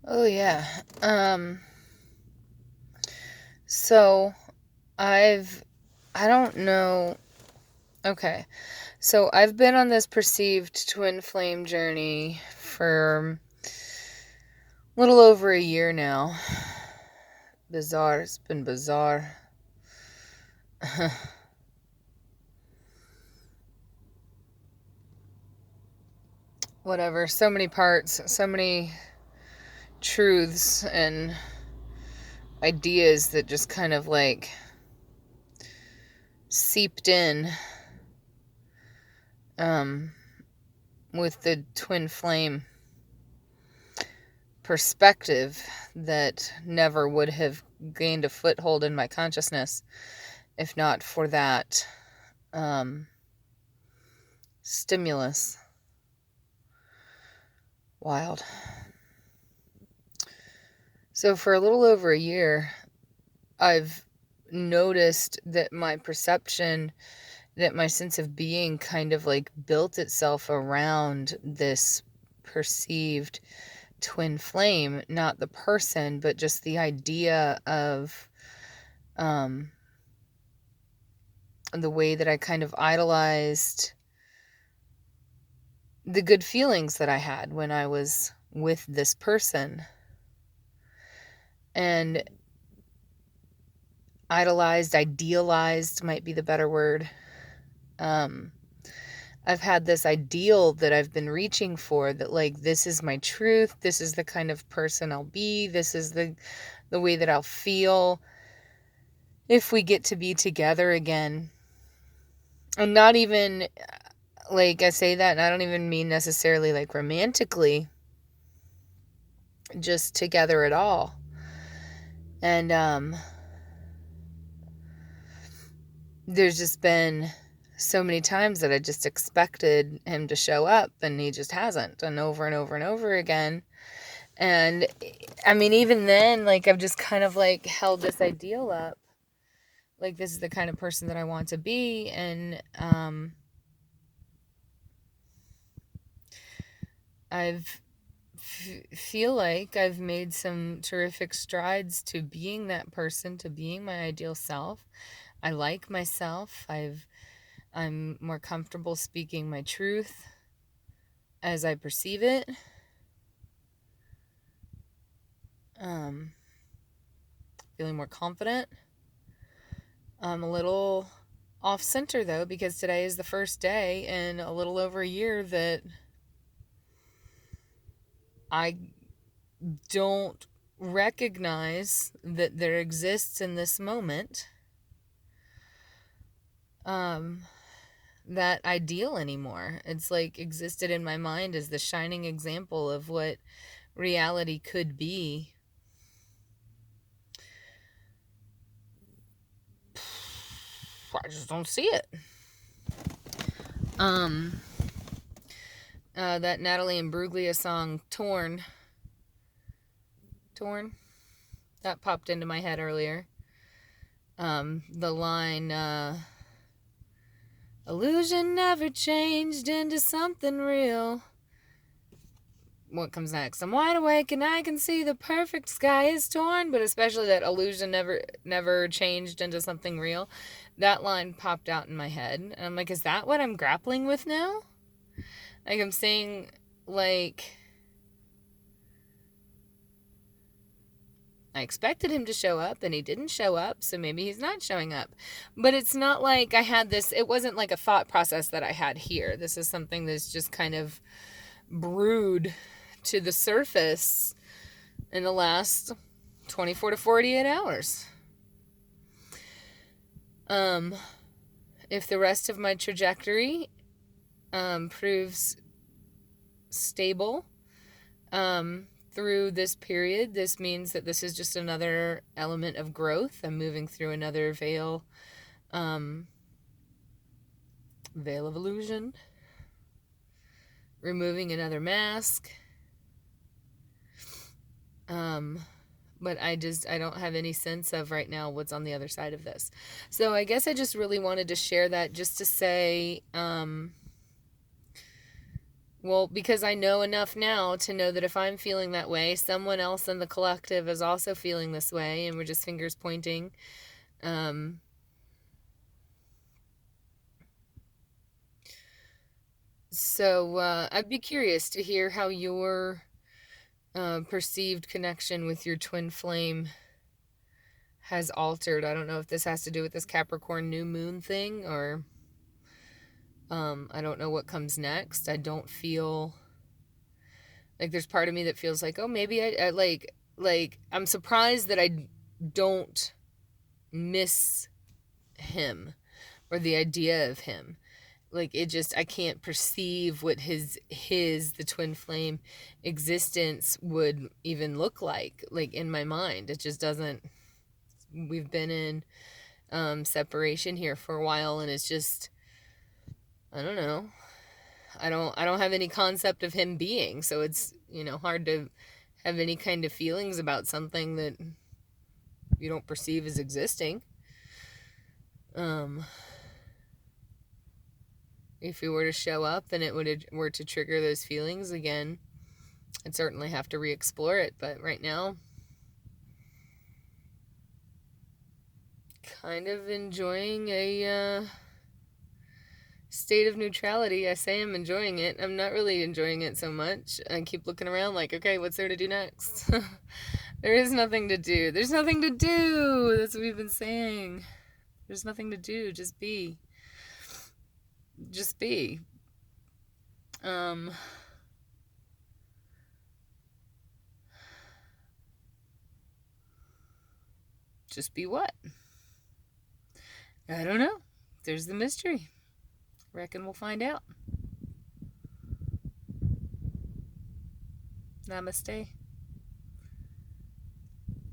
Oh yeah. So I don't know. Okay. So I've been on this perceived twin flame journey for a little over a year now. Bizarre. It's been bizarre. Whatever. So many parts, so many truths and ideas that just kind of like seeped in um with the twin flame perspective that never would have gained a foothold in my consciousness if not for that um, stimulus. Wild. So, for a little over a year, I've noticed that my perception, that my sense of being kind of like built itself around this perceived twin flame, not the person, but just the idea of the way that I kind of idolized the good feelings that I had when I was with this person. And idealized might be the better word. I've had this ideal that I've been reaching for, that like, this is my truth, this is the kind of person I'll be, this is the way that I'll feel if we get to be together again. And not even, like, I say that and I don't even mean necessarily like romantically, just together at all. And there's just been so many times that I just expected him to show up and he just hasn't, and over and over and over again. And I mean, even then, like, I've just kind of like held this ideal up, like, this is the kind of person that I want to be. And I've feel like I've made some terrific strides to being that person, to being my ideal self. I like myself. I'm more comfortable speaking my truth as I perceive it. Feeling more confident. I'm a little off center though, because today is the first day in a little over a year that I don't recognize that there exists in this moment that ideal anymore. It's like existed in my mind as the shining example of what reality could be. I just don't see it. That Natalie Imbruglia song, Torn, that popped into my head earlier. The line, illusion never changed into something real. What comes next? I'm wide awake and I can see the perfect sky is torn, but especially that illusion never changed into something real. That line popped out in my head, and I'm like, is that what I'm grappling with now? Like, I'm saying, like, I expected him to show up and he didn't show up, so maybe he's not showing up. But it's not like I had this, it wasn't like a thought process that I had here. This is something that's just kind of brewed to the surface in the last 24 to 48 hours. If the rest of my trajectory proves stable through this period, this means that this is just another element of growth. I'm moving through another veil of illusion, removing another mask. But I don't have any sense of right now what's on the other side of this. So I guess I just really wanted to share that, just to say, Well, because I know enough now to know that if I'm feeling that way, someone else in the collective is also feeling this way, and we're just fingers pointing. So I'd be curious to hear how your perceived connection with your twin flame has altered. I don't know if this has to do with this Capricorn new moon thing, or I don't know what comes next. I don't feel like there's part of me that feels like, oh, maybe I like I'm surprised that I don't miss him or the idea of him. Like, it just, I can't perceive what the twin flame existence would even look like in my mind. It just doesn't. We've been in separation here for a while, and it's just, I don't know. I don't have any concept of him being, so it's, hard to have any kind of feelings about something that you don't perceive as existing. If he were to show up and were to trigger those feelings again, I'd certainly have to re-explore it. But right now, kind of enjoying a state of neutrality. I say I'm enjoying it. I'm not really enjoying it so much. I keep looking around like, okay, what's there to do next? There is nothing to do. There's nothing to do. That's what we've been saying. There's nothing to do. Just be. Just be. Just be what? I don't know. There's the mystery. Reckon we'll find out. Namaste.